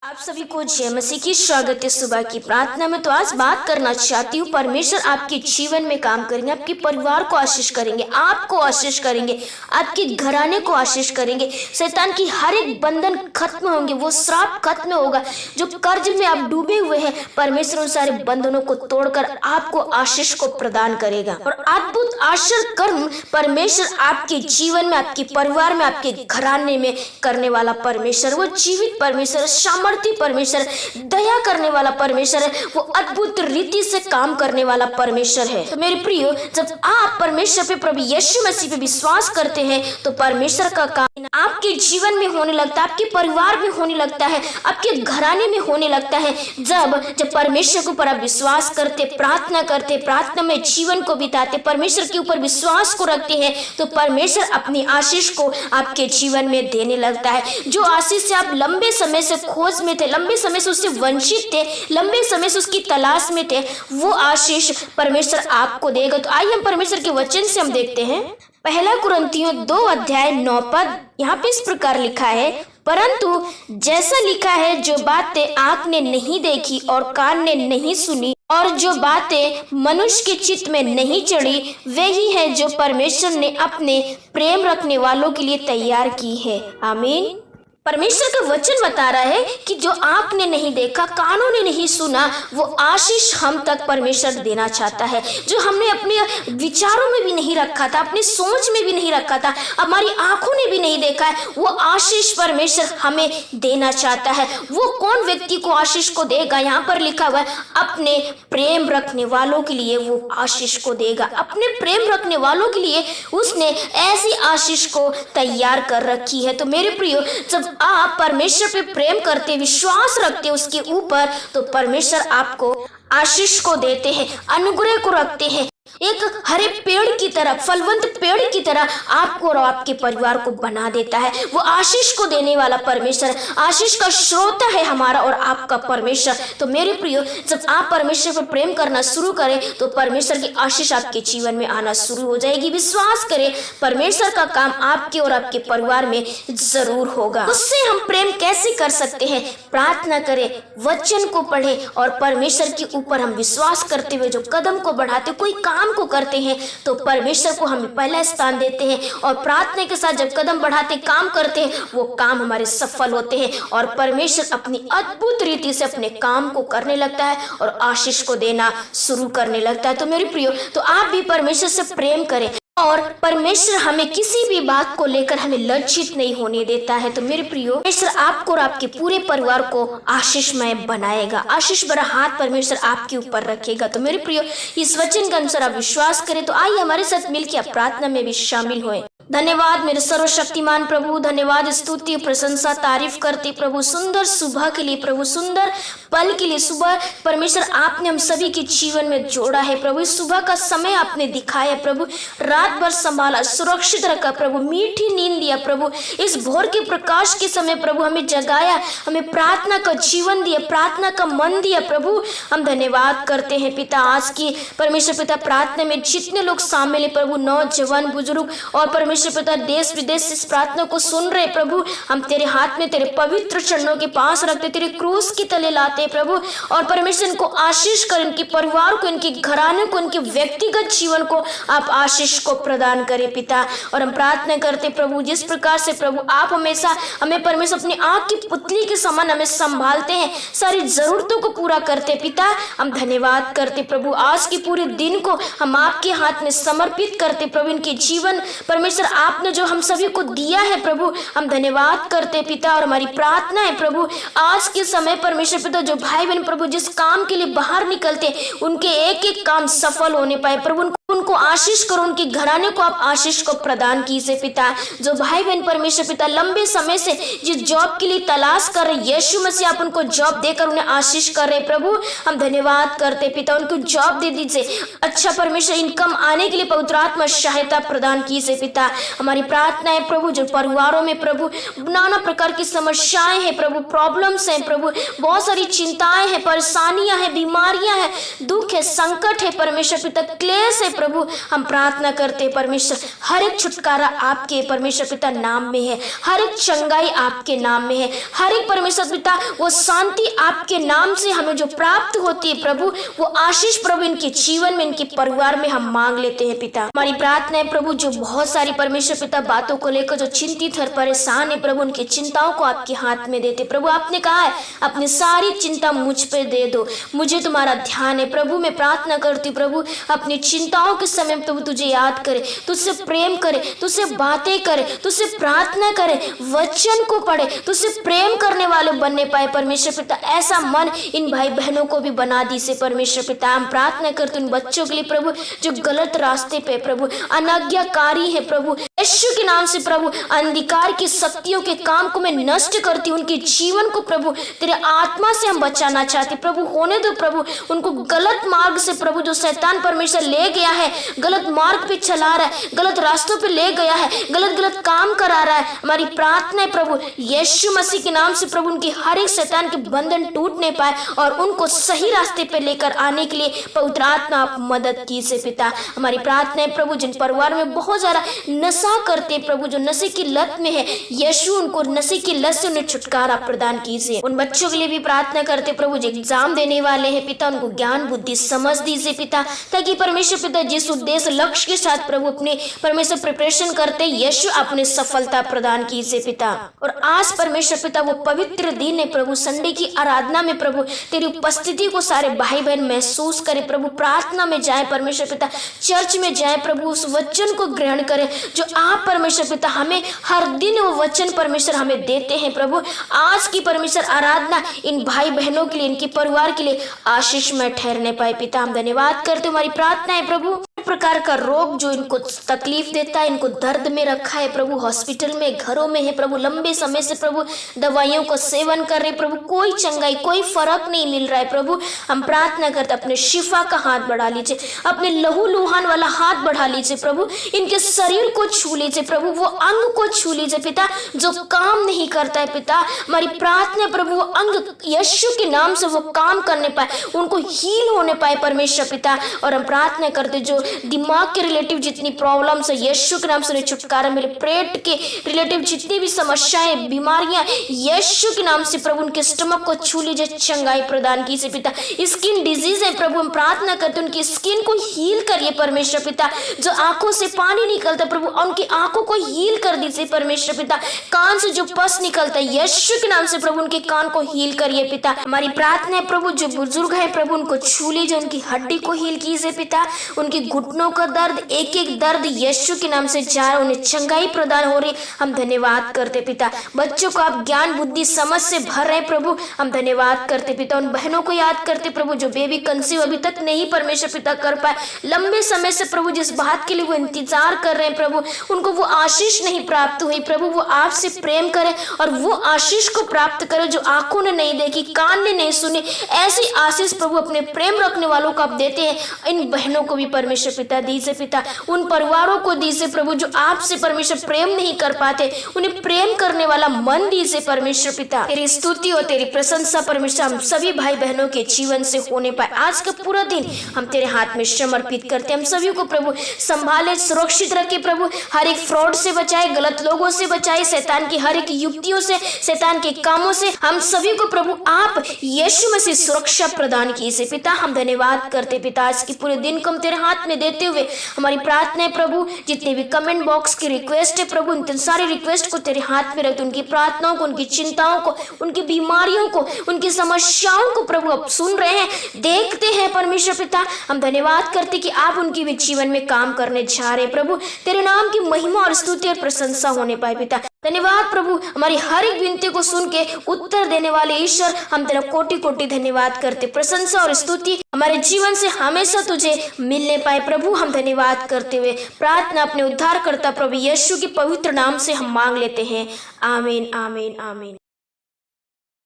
आप सभी को जय मसीह की स्वागत है सुबह की प्रार्थना में। तो आज बात करना चाहती हूँ, परमेश्वर आपके जीवन में काम करेंगे, आपके परिवार को आशीष करेंगे, आपको आशीष करेंगे, आपके घराने को आशीष करेंगे। शैतान की हर एक बंधन खत्म होंगे, वो श्राप खत्म होगा। जो कर्ज में आप डूबे हुए हैं, परमेश्वर उन सारे बंधनों को तोड़कर आपको आशीष को प्रदान करेगा और अद्भुत आश्चर्य कर्म परमेश्वर आपके जीवन में, आपके परिवार में, आपके घराने में करने वाला परमेश्वर, वो जीवित परमेश्वर, सामर्थ्य परमेश्वर, दया करने वाला परमेश्वर है, वो अद्भुत रीति से काम करने वाला परमेश्वर है। तो मेरे प्रियो, जब आप परमेश्वर पे, प्रभु यीशु मसीह पे विश्वास करते हैं तो परमेश्वर का काम आपके जीवन में होने लगता है, आपके परिवार में होने लगता है, आपके घराने में होने लगता है। जब परमेश्वर के ऊपर आप विश्वास करते, प्रार्थना करते, प्रार्थना में जीवन को बिताते, परमेश्वर के ऊपर विश्वास को रखते हैं, तो परमेश्वर अपनी आशीष को आपके जीवन में देने लगता है। जो आशीष से आप लंबे समय से खोज में थे, लंबे समय से उससे वंचित थे, लंबे समय से उसकी तलाश में थे, वो आशीष परमेश्वर आपको देगा। तो आइए हम परमेश्वर के वचन से हम देखते हैं। पहला कुरिन्थियों 2:9 यहाँ पे इस प्रकार लिखा है, परंतु जैसा लिखा है, जो बातें आँख ने नहीं देखी और कान ने नहीं सुनी और जो बातें मनुष्य के चित्त में नहीं चढ़ी, वही है जो परमेश्वर ने अपने प्रेम रखने वालों के लिए तैयार की है। आमीन। परमेश्वर का वचन बता रहा है कि जो आँख ने नहीं देखा, कानों ने नहीं सुना, वो आशीष हम तक परमेश्वर देना चाहता है। जो हमने अपने विचारों में भी नहीं रखा था, अपनी सोच में भी नहीं रखा था, हमारी आंखों ने भी नहीं देखा है, वो आशीष परमेश्वर हमें देना चाहता है। वो कौन व्यक्ति को आशीष को देगा? यहाँ पर लिखा हुआ है, अपने प्रेम रखने वालों के लिए वो आशीष को देगा। अपने प्रेम रखने वालों के लिए उसने ऐसी आशीष को तैयार कर रखी है। तो मेरे प्रियो, जब आप परमेश्वर पे प्रेम करते, विश्वास रखते उसके ऊपर, तो परमेश्वर आपको आशीष को देते हैं, अनुग्रह को रखते हैं। एक हरे पेड़ की तरह, फलवंत पेड़ की तरह आपको और आपके परिवार को बना देता है। वो आशीष को देने वाला परमेश्वर, आशीष का स्रोत है हमारा और आपका परमेश्वर। तो मेरे प्रियो, जब आप परमेश्वर पर प्रेम करना शुरू करें तो परमेश्वर की आशीष आपके जीवन में आना शुरू हो जाएगी। विश्वास करें, परमेश्वर का काम आपके और आपके परिवार में जरूर होगा। उससे हम प्रेम कैसे कर सकते हैं? प्रार्थना करें, वचन को पढ़ें और परमेश्वर के ऊपर हम विश्वास करते हुए जो कदम को बढ़ाते, कोई काम को करते हैं, तो परमेश्वर को हम पहला स्थान देते हैं और प्रार्थना के साथ जब कदम बढ़ाते, काम करते हैं, वो काम हमारे सफल होते हैं और परमेश्वर अपनी अद्भुत रीति से अपने काम को करने लगता है और आशीष को देना शुरू करने लगता है। तो मेरे प्रियो, तो आप भी परमेश्वर से प्रेम करें और परमेश्वर हमें किसी भी बात को लेकर हमें लज्जित नहीं होने देता है। तो मेरे प्रियो, परमेश्वर आपको और आपके पूरे परिवार को आशीषमय बनाएगा, आशीष भरा हाथ परमेश्वर आपके ऊपर रखेगा। तो मेरे प्रियो, इस वचन के अनुसार आप विश्वास करें। तो आइए हमारे साथ मिलकर आप प्रार्थना में भी शामिल होएं। धन्यवाद मेरे सर्वशक्तिमान प्रभु, धन्यवाद, स्तुति, प्रशंसा, तारीफ करते प्रभु सुंदर सुबह के लिए, प्रभु सुंदर पल के लिए। सुबह परमेश्वर आपने हम सभी के जीवन में जोड़ा है प्रभु। इस सुबह का समय आपने दिखाया प्रभु, रात भर संभाला, सुरक्षित रखा प्रभु, मीठी नींद दिया प्रभु। इस भोर के प्रकाश के समय प्रभु हमें जगाया, हमें प्रार्थना का जीवन दिया, प्रार्थना का मन दिया प्रभु। हम धन्यवाद करते हैं पिता। आज की परमेश्वर पिता प्रार्थना में जितने लोग शामिल है प्रभु, नौजवान, बुजुर्ग और परमेश्वर पिता देश विदेश इस प्रार्थना को सुन रहे प्रभु, हम तेरे हाथ में, तेरे पवित्र चरणों के पास रखते, तेरे क्रूस के तले लाते प्रभु। और परमेश्वर इनको आशीष कर, इनके परिवार को, इनके घराने को, इनके व्यक्तिगत जीवन को आप आशीष को प्रदान करें पिता। और हम प्रार्थना करते प्रभु, जिस प्रकार से प्रभु आप हमेशा हमें परमेश्वर अपनी आँख की पुतली के समान हमें संभालते हैं, सारी जरूरतों को पूरा करते पिता, हम धन्यवाद करते प्रभु। आज के पूरे दिन को हम आपके हाथ में समर्पित करते प्रभु। इनके जीवन परमेश्वर आपने जो हम सभी को दिया है प्रभु, हम धन्यवाद करते पिता। और हमारी प्रार्थना है प्रभु, आज के समय परमेश्वर पिता जो भाई बहन प्रभु जिस काम के लिए बाहर निकलते, उनके एक एक काम सफल होने पाए प्रभु। उनको आशीष करो, उनके घराने को आप आशीष को प्रदान कीजिए पिता। जो भाई बहन परमेश्वर पिता लंबे समय से जिस जॉब के लिए तलाश कर रहे, यीशु मसीह आप उनको जॉब देकर उन्हें आशीष कर रहे प्रभु, हम धन्यवाद करते पिता। उनको जॉब दे दीजिए, अच्छा परमेश्वर इनकम आने के लिए पवित्र आत्मा सहायता प्रदान कीजिए पिता। हमारी प्रार्थना है प्रभु, जो परिवारों में प्रभु नाना प्रकार की समस्याएं हैं प्रभु, प्रॉब्लम्स हैं प्रभु, बहुत सारी चिंताएं हैं, परेशानियां हैं, बीमारियां हैं, दुख है, संकट है परमेश्वर पिता, क्लेश है प्रभु, हम प्रार्थना करते हैं परमेश्वर, हर एक छुटकारा आपके परमेश्वर पिता नाम में है, हर एक चंगाई आपके नाम में है, हर एक परमेश्वर पिता वो शांति आपके नाम से हमें जो प्राप्त होती है प्रभु, वो आशीष प्रभु इनके जीवन में, इनके परिवार में हम मांग लेते हैं पिता। हमारी प्रार्थना है प्रभु, जो बहुत सारी परमेश्वर पिता बातों को लेकर जो चिंतित है, परेशान है प्रभु, उनकी चिंताओं को आपके हाथ में देते प्रभु। आपने कहा है अपनी सारी चिंता मुझ पे दे दो, मुझे तुम्हारा ध्यान है प्रभु। मैं प्रार्थना करती प्रभु, अपनी चिंताओं के समय प्रभु तुझे याद करे, तुझसे प्रेम करे, तुझसे बातें करे, तुझसे प्रार्थना करे, वचन को पढ़े, तुझसे प्रेम करने वाले बनने पाए परमेश्वर पिता। ऐसा मन इन भाई बहनों को भी बना दी से परमेश्वर पिता। हम प्रार्थना करते उन बच्चों के लिए प्रभु जो गलत रास्ते पे प्रभु अनाज्ञाकारी है प्रभु, यीशु के नाम से प्रभु अंधकार की शक्तियों के काम को मैं नष्ट करती, उनके जीवन को प्रभु तेरे आत्मा से हम बचाना चाहते प्रभु। होने दो प्रभु उनको गलत मार्ग से प्रभु, जो शैतान परमेश्वर ले गया है, गलत मार्ग पे चला रहा है, गलत रास्तों पे ले गया है, गलत काम करा रहा है। हमारी प्रार्थना है प्रभु यीशु मसीह के नाम से प्रभु उनकी हर एक शैतान के बंधन टूटने पाए और उनको सही रास्ते पे लेकर आने के लिए पवित्र आत्मा आप मदद कीजिए पिता। हमारी प्रार्थना है प्रभु जिन परिवार में बहुत ज्यादा नशा करते प्रभु, जो नशे की लत में है, यीशु उनको नशे की लत से उन्हें छुटकारा प्रदान कीजिए। उन बच्चों के लिए भी प्रार्थना करते प्रभु जो एग्जाम देने वाले हैं पिता, उनको ज्ञान बुद्धि समझ दीजिए पिता, ताकि परमेश्वर पिता जिस उद्देश्य लक्ष्य के साथ प्रभु अपने परमेश्वर प्रिपरेशन करते यीशु अपने सफलता प्रदान कीजिए पिता। और आज परमेश्वर पिता वो पवित्र दिन है प्रभु, संडे की आराधना में प्रभु तेरी उपस्थिति को सारे भाई बहन महसूस करें प्रभु। प्रार्थना में जाए परमेश्वर पिता, चर्च में जाए प्रभु, उस वचन को ग्रहण करें जो आप परमेश्वर पिता हमें हर दिन वो वचन परमेश्वर हमें देते हैं प्रभु। आज की परमेश्वर आराधना इन भाई बहनों के लिए, इनके परिवार के लिए आशीष में ठहरने पाए पिता। हम धन्यवाद करते हमारी प्रार्थना है प्रभु, प्रकार का रोग जो इनको तकलीफ देता है, इनको दर्द में रखा है प्रभु, हॉस्पिटल में, घरों में है प्रभु, लंबे समय से प्रभु दवाइयों को सेवन कर रहे प्रभु, कोई चंगाई, कोई फर्क नहीं मिल रहा है प्रभु। हम प्रार्थना करते अपने शिफा का हाथ बढ़ा लीजिए, अपने लहू लुहान वाला हाथ बढ़ा लीजिए प्रभु, इनके शरीर को छू लीजिए प्रभु, वो अंग को छू लीजिए पिता जो काम नहीं करता है पिता। हमारी प्रार्थना प्रभु वो अंग यीशु के नाम से वो काम करने पाए, उनको हील होने पाए परमेश्वर पिता। और हम प्रार्थना करते जो दिमाग के रिलेटिव जितनी प्रॉब्लम्स है यीशु के नाम से उन्हें छुटकारा मिले, पेट के रिलेटिव जितनी भी समस्याएं, बीमारियां यीशु के नाम से प्रभु उनके स्टमक को छू लीजिए, चंगाई प्रदान कीजिए पिता। स्किन डिजीज है प्रभु, हम प्रार्थना करते उनकी स्किन को हील करिए परमेश्वर पिता। जो आंखों से पानी निकलता प्रभु उनकी आंखों को हील कर दीजिए परमेश्वर पिता। कान से जो पस निकलता है यीशु के नाम से प्रभु उनके कान को हील करिए पिता। हमारी प्रार्थना है प्रभु जो बुजुर्ग है प्रभु उनको छू लीजिए, उनकी हड्डी को हील कीजिए पिता, उनकी घुटनों का दर्द, एक एक दर्द यीशु के नाम से जा रहा, उन्हें चंगाई प्रदान हो रही। हम धन्यवाद करते पिता। बच्चों को आप ज्ञान बुद्धि समझ से भर रहे प्रभु, हम धन्यवाद करते पिता। उन बहनों को याद करते प्रभु जो बेबी कंसीव अभी तक नहीं परमेश्वर पिता कर पाए, लंबे समय से प्रभु जिस बात के लिए वो इंतजार कर रहे हैं प्रभु, उनको वो आशीष नहीं प्राप्त हुई प्रभु, वो आपसे प्रेम करे और वो आशीष को प्राप्त करे जो आंखों ने नहीं देखी, कान ने नहीं सुनी। ऐसी आशीष प्रभु अपने प्रेम रखने वालों को आप देते हैं। इन बहनों को भी परमेश्वर पिता दीजिए पिता, उन परिवारों को दीजिए प्रभु जो आपसे परमेश्वर प्रेम नहीं कर पाते, उन्हें प्रेम करने वाला मन दीजिए परमेश्वर पिता। तेरी स्तुति और तेरी प्रशंसा परमेश्वर हम सभी भाई बहनों के जीवन से होने पाए। आज का पूरा दिन हम तेरे हाथ में समर्पित करते हैं। हम सभी को प्रभु संभाले, सुरक्षित रखे प्रभु, हर एक फ्रॉड से बचाए, गलत लोगों से बचाए, शैतान की हर एक युक्तियों से, शैतान के कामों से हम सभी को प्रभु आप यीशु मसीह सुरक्षा प्रदान कीजिए पिता। हम धन्यवाद करते पिता। आज के पूरे दिन को हम तेरे हाथ में देते हुए हमारी प्रार्थना है प्रभु, जितने भी कमेंट बॉक्स की रिक्वेस्ट है प्रभु, उन सारी रिक्वेस्ट को तेरे हाथ में रखते, उनकी प्रार्थनाओं को, उनकी चिंताओं को, उनकी बीमारियों को, उनकी समस्याओं को प्रभु आप सुन रहे हैं, देखते हैं परमेश्वर पिता। हम धन्यवाद करते कि आप उनके भी जीवन में काम करने जा रहे हैं प्रभु, तेरे नाम की महिमा और स्तुति और प्रशंसा होने पाए पिता। धन्यवाद प्रभु, हमारी हर एक विनती को सुन के उत्तर देने वाले ईश्वर, हम तेरा कोटि कोटि धन्यवाद करते। प्रशंसा और स्तुति हमारे जीवन से हमेशा तुझे मिलने पाए प्रभु। हम धन्यवाद करते हुए प्रार्थना अपने उद्धारकर्ता प्रभु यीशु के पवित्र नाम से हम मांग लेते हैं। आमीन आमीन आमीन।